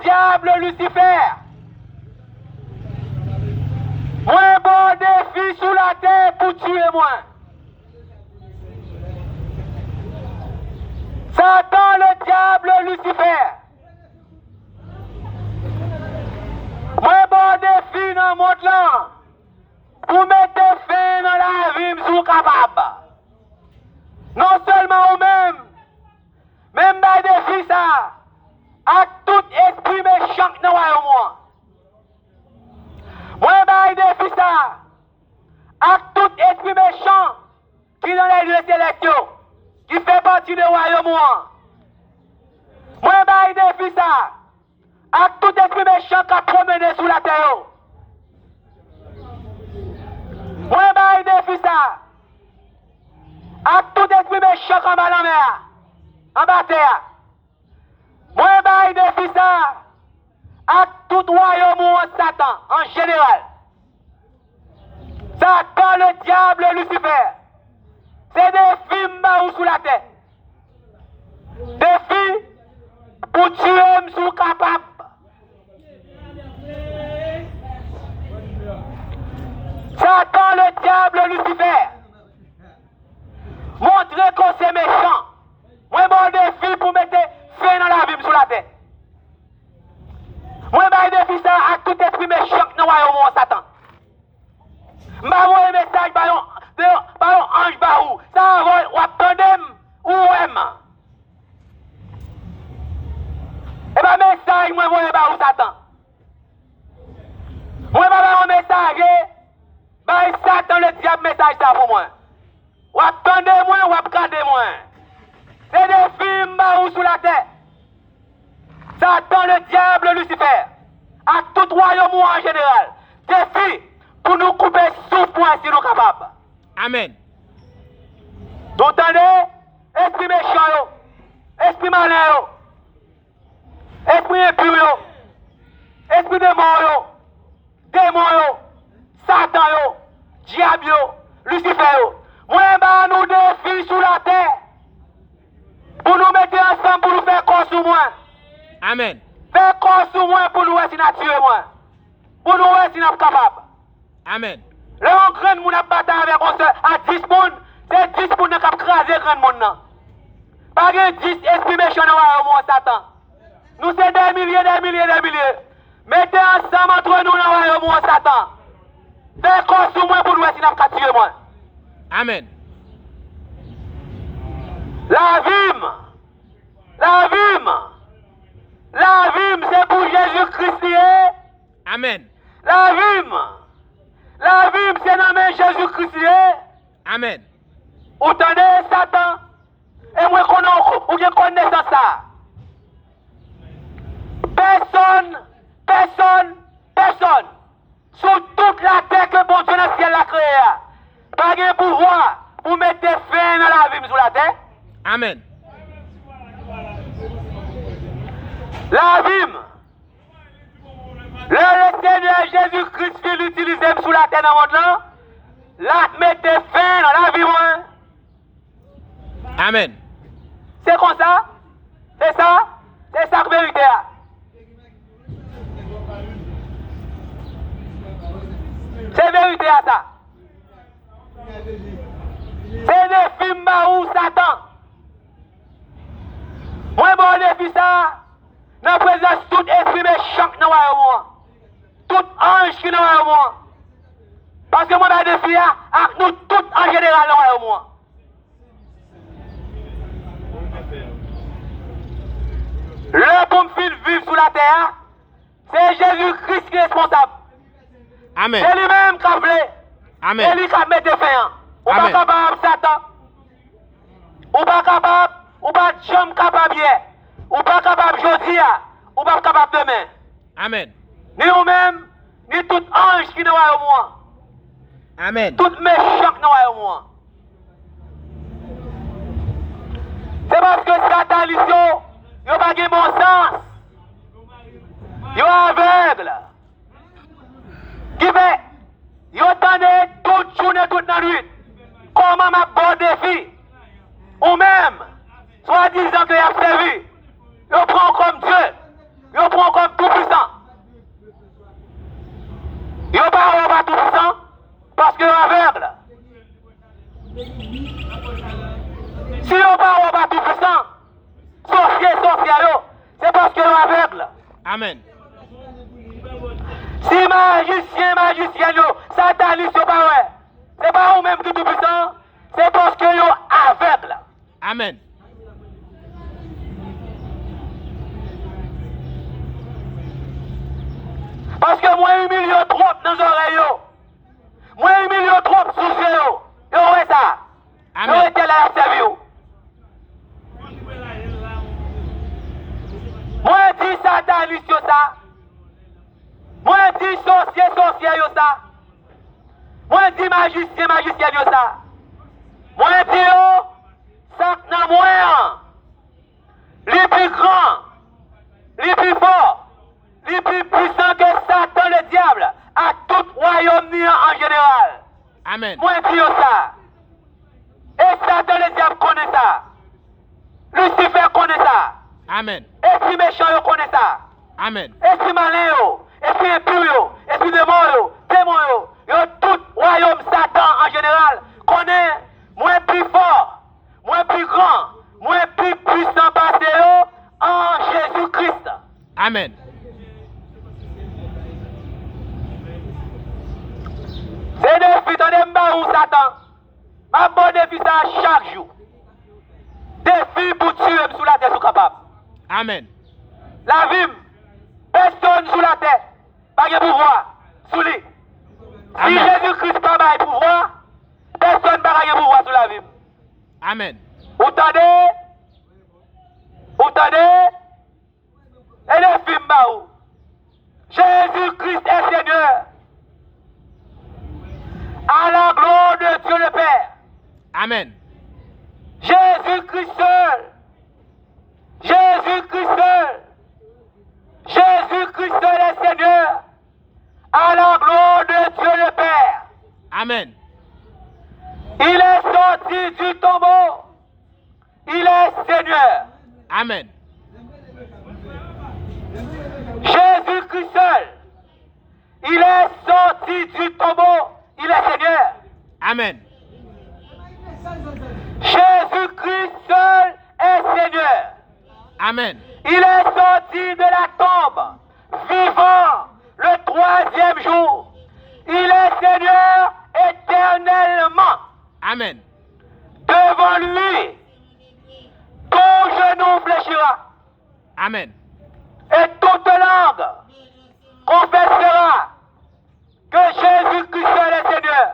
diable Lucifer. Moi bon défi sous la terre pour tuer moi. Satan le diable Lucifer. Moi bon défi dans le monde là. Pour mettre fin dans la vie, je suis capable. Non seulement vous-même, même par défi ça, à tout esprit méchant dans le moi. Moi, par défi ça, à tout esprit méchant qui est dans les lieux célestes, qui fait partie du royaume. Moi, par défi ça, à tout esprit méchant qui a promené sous la terre. Moi, par défi ça, à tout esprit méchant qui est en mer, en bas terre. Moi, par défi ça, à tout royaume de Satan, en général. Satan, le diable, Lucifer. C'est des films sous la terre. Des filles pour tuer sous capable. Satan, le diable, Lucifer. Montrez qu'on c'est méchant. Moi, bon défi pour mettre fin dans la vie sous la terre. Moi, je défie ça à tout esprit méchant dans le royaume de Satan. Je vais envoyer un message par un ange barou. Ça va, ou attendez, ou aime. Et bien, message, moi, je vais envoyer barou Satan. Moi, je vais envoyer un message, par Satan, le diable, message ça pour moi. Ou attendez, moi, ou regardez, moi. C'est des films barou sous la terre. Satan, le diable, Lucifer, à tout royaume en général, défi pour nous couper souffle si nous sommes capables. Amen. Vous entendez? Esprit méchant, esprit malin, esprit impur, esprit démon, Satan, diable, Lucifer. Moi, nous défis sous la terre pour nous mettre ensemble pour nous faire corps sur moi. Amen. Fais corps sur moi pour nous voir si nous tuer moi. Pour nous voir si nous sommes capables. Amen. Là, on grand monde a bataille avec on à 10 personnes, c'est 10 personnes qui ont crasé grand monde. Pas de 10 esprits méchants dans le Satan. Nous sommes des milliers. Mettez ensemble entre nous dans le Satan. Fais corps sur moi pour nous voir si nous sommes tuer moi. Amen. La vie, c'est pour Jésus-Christ. Amen. La vie, c'est dans le Jésus-Christ. Amen. Vous entendez Satan? Et moi, vous connaissez ça. Personne, sur toute la terre que bon Dieu dans le ciel a créé, pas de pouvoir pour mettre fin dans la vie sur la terre. Amen. La vie, le Seigneur Jésus-Christ l'utilise sous la terre dans le monde là, la mettre fin dans la vie. Amen. C'est comme ça? C'est ça la vérité. C'est vérité à ça. C'est des films où Satan. Moi, je défie ça. Dans la présence de tout esprit méchant dans le monde. Tout ange qui est dans le monde. Parce que moi, je défie à nous tous en général dans le monde. Le pour me vivre sur la terre, c'est Jésus-Christ qui est responsable. Amen. C'est lui-même qui a voulu. Amen. C'est lui qui a mis fin. Ou pas Amen. capable, Satan. Ou pas capable, ou pas jamais capable hier. Ou pas capable aujourd'hui, ou pas capable demain. Amen. Ni nous-mêmes, ni tout ange qui nous voit au moins. Amen. Tout méchant qui nous voit au moins. C'est parce que Satan, il n'a pas de bon sens. Il est aveugle. Qui fait, il attendait toute journée, toute la nuit. Comment m'a bon défi? Ou même, soit disant qu'il a servi. Il prend comme Dieu. Il prend comme tout Amen. Si magicien yo, sataniste yo pas ouais. C'est pas vous-même qui tout puissant, c'est parce que yo aveugle. Amen. Parce que moi humilie trop dans les oreilles yo. Moi humilie trop sous les yeux yo. Yo ouais ça. Amen. Yo était là à servir yo. Moi dis sataniste yo ça. Moi dis sorcier yo ça. Moi dis magicien yo ça. Moi dis yo, ça n'a moins. Les plus grands, les plus forts, les plus puissants que Satan le diable, à tout royaume en général. Amen. Moi dis yo ça. Et Satan le diable connaît ça. Lucifer connaît ça. Amen. Esprit méchant yo connaît ça. Amen. Esprit malin yo, esprit impur yo, esprit démon yo, tout royaume Satan en général connaît moins plus fort, moins plus grand, moins plus puissant passé yo en Jésus-Christ. Amen. C'est défi, t'en m'ba ou Satan. Ma bon défi ça chaque jour. Défi pour tuer sous la terre sous capable. Amen. La vie, personne sous la terre, pas de pouvoir sous lui. Si Amen. Jésus-Christ pas de pouvoir, personne n'a pas de pouvoir sous la vie. Amen. Vous entendez? Et le film baou. Jésus-Christ est Seigneur. À la gloire de Dieu le Père. Amen. Jésus-Christ seul. Jésus-Christ seul. Jésus-Christ seul est Seigneur. À la gloire de Dieu le Père. Amen. Il est sorti du tombeau. Il est Seigneur. Amen. Jésus-Christ seul. Il est sorti du tombeau. Il est Seigneur. Amen. Jésus-Christ seul est Seigneur. Amen. Il est sorti de la tombe, vivant le troisième jour. Il est Seigneur éternellement. Amen. Devant lui, ton genou fléchira Amen. et toute langue confessera que Jésus-Christ seul est Seigneur.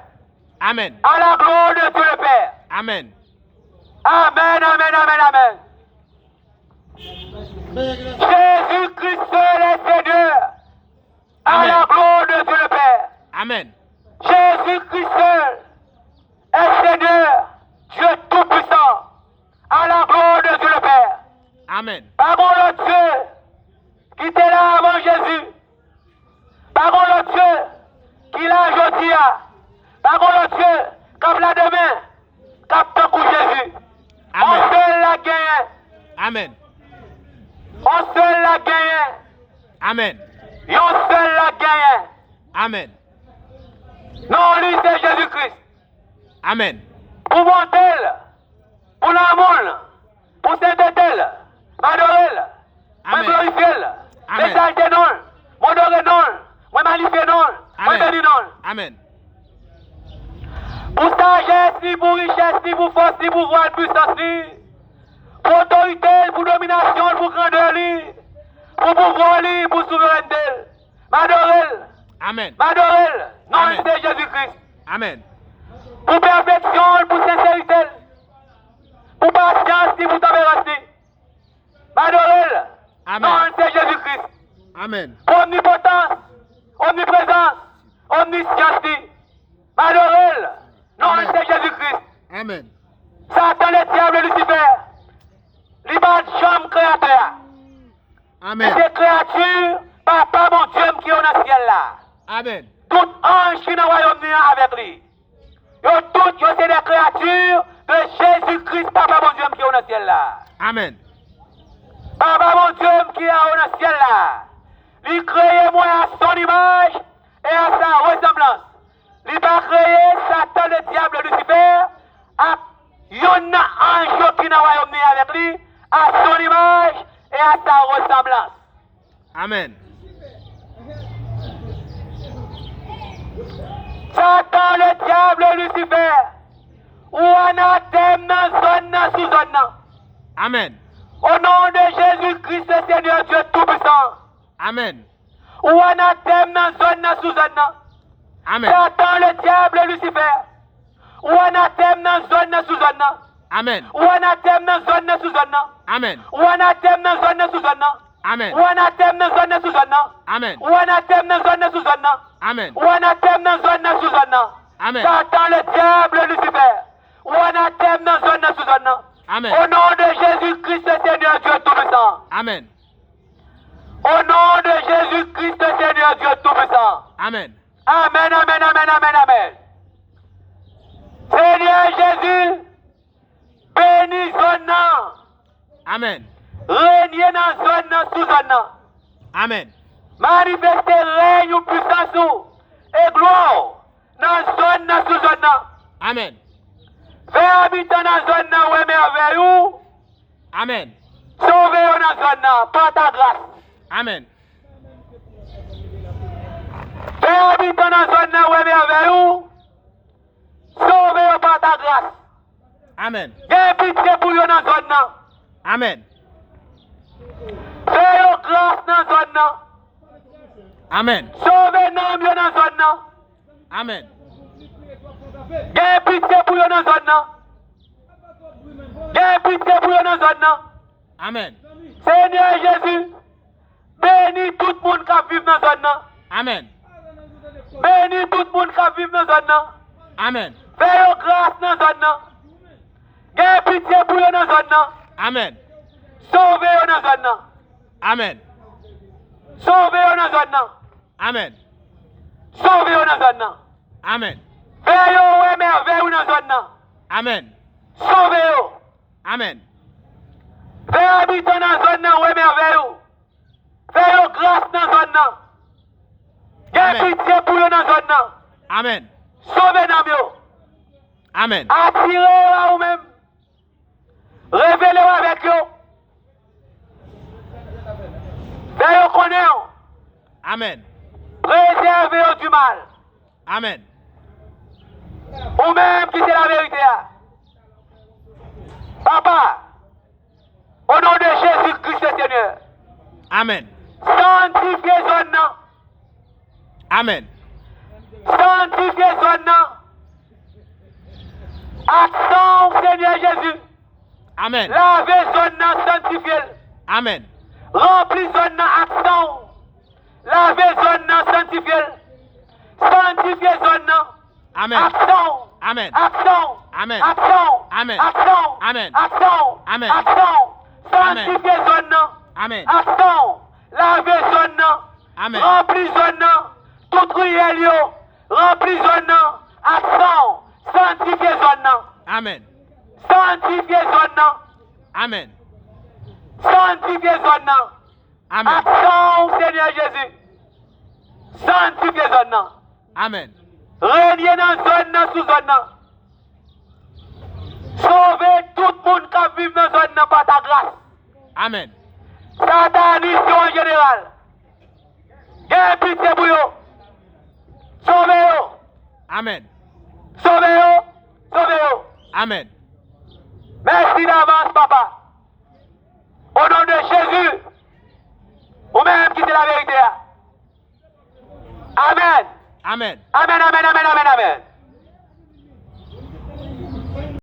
Amen. À la gloire de Dieu le Père. Amen. Amen, amen, amen, amen. Jésus-Christ seul est Seigneur. À Amen. la gloire de Dieu le Père. Amen. Jésus-Christ seul est Seigneur, Dieu Tout-Puissant. À la gloire de Dieu le Père. Amen. Par contre, l'autre Dieu qui était là avant Jésus. Par contre, l'autre Dieu qui est là aujourd'hui. Par contre, l'autre Dieu comme là demain. Comme tant que Jésus. On Amen. seul la gagne. Amen. On seul la gagne. Amen. On seul la gagne. Amen. Non, lui c'est Jésus-Christ. Amen. Pour monter, pour l'amour, pour sainteté, m'adorer, moi Amen. glorifier, Amen. m'exalter non, m'honorer non, moi magnifier non, moi Amen. bénir non. Amen. Pour sagesse, ni pour richesse, ni pour force, ni pour pouvoir, ni puissance, ni pour autorité, pour domination, pour grandeur, ni pour pouvoir, ni pour souveraineté. M'adorer, Amen. m'adorer, non, Amen. c'est Jésus-Christ. Amen. Pour perfection, pour sincérité, pour patience, ni pour tempérance, ni. M'adorer, Amen. non, c'est Jésus-Christ. Amen. Pour omnipotence, omniprésence, omniscience, ni. M'adorer, non, Amen. c'est Jésus-Christ. Amen. Satan, le diable, Lucifer, il bat jambe créateur. Amen. C'est créature, papa, mon Dieu, qui est dans le ciel là. Amen. Tout ange qui est dans le royaume avec lui. Yo toutes, yo c'est des créatures de Jésus-Christ, papa, mon Dieu, qui est dans le ciel là. Amen. Papa, mon Dieu, qui est dans le ciel là. Il crée moi à son image et à sa ressemblance. Il va créer Satan, le diable, Lucifer, à yon ange qui est dans le royaume avec lui, à son image et à sa ressemblance. Amen. Satan, le diable, Lucifer, ou anathème dans zone, sous zone. Amen. Au nom de Jésus-Christ, le Seigneur Dieu Tout-Puissant. Amen. Ou anathème dans zone, sous zone. Amen. Satan, le diable, Lucifer, ou anathème dans zone, sous zone. Amen. Ou anathème dans zone, sous zone. Amen. Ou anathème dans zone, sous zone. Amen. Ou anathème dans zone, sous zone. Amen. Ou anathème dans zone, sous zone. Amen. Ou anathème dans zone, sous zone. Amen. Satan, le diable, Lucifer, ou anathème dans zone, sous zone. Amen. Au nom de Jésus-Christ, le Seigneur Dieu Tout-Puissant. Amen. Au nom de Jésus-Christ, le Seigneur Dieu Tout-Puissant. Amen. Amen, amen, amen, amen, amen. Seigneur Jésus, bénis zone. Amen. Régnez dans zone, sous zone. Amen. Manifestez règne ou puissance et gloire dans zone, sous zone. Amen. Fais habitant dans zone, ou merveille. Amen. Sauvez-vous dans zone, par ta grâce. Amen. Fais habitant dans zone, ou merveille. Sauvez-vous par ta grâce. Amen. Gain pitié pour vous dans zone. Amen. Fais grâce dans zone. Amen. Sauvez-nous dans zone. Amen. Gain pitié pour vous dans zone. Gain pitié pour vous dans zone. Amen. Seigneur Jésus, bénis tout le monde qui vit dans zone. Amen. Bénis tout le monde qui vit dans zone. Amen. Fais grâce dans zone. Gain pitié pour vous dans zone. Amen. Sauvez-vous dans zone. Amen. Sauvez-vous dans zone. Amen. Sauvez-vous dans zone. Amen. Fais merveille dans zone. Amen. Sauvez-vous. Amen. Fais habitant dans zone, ou merveille. Fais grâce dans zone. Gain Amen. pitié pour vous dans zone. Amen. Sauvez-nous. Amen. Attirez-vous à vous-même. Révélez-vous avec vous. Fais-vous connaître. Amen. Réservez-vous du mal. Amen. Ou même qui c'est la vérité. Papa, au nom de Jésus-Christ le Seigneur, Amen. sanctifiez zone. Amen. Sanctifiez zone. Accent Seigneur Jésus. Amen. Lavez zone, sanctifiez. Amen. Remplis zone accent. Lavez zone, sanctifiez. Sanctifiez zone. Amen. Accent. Amen. Accent. Amen. Accent. Amen. Accent. Amen. Accent. Amen. Accent. Sanctifiez zone. Amen. Accent. Lavez zone. Amen. Remplis zone. Tout ruelle yo. Remplis zone. Accent. Sanctifiez zone. Amen. Sanctifiez zone. Amen. Sanctifiez zone. Amen. Accent Seigneur Jésus. Sanctifiez zone. Amen. Régnez dans zone sous zone. Sauvez tout le monde qui vit dans zone par ta grâce. Amen. Satanisme en général. Gain pitié pour vous. Sauvez-vous. Amen. Sauvez-vous. Sauvez-vous. Amen. Merci d'avance, papa. Au nom de Jésus. Ou même qui c'est la vérité. Amen. Amen. Amen, amen, amen, amen, amen.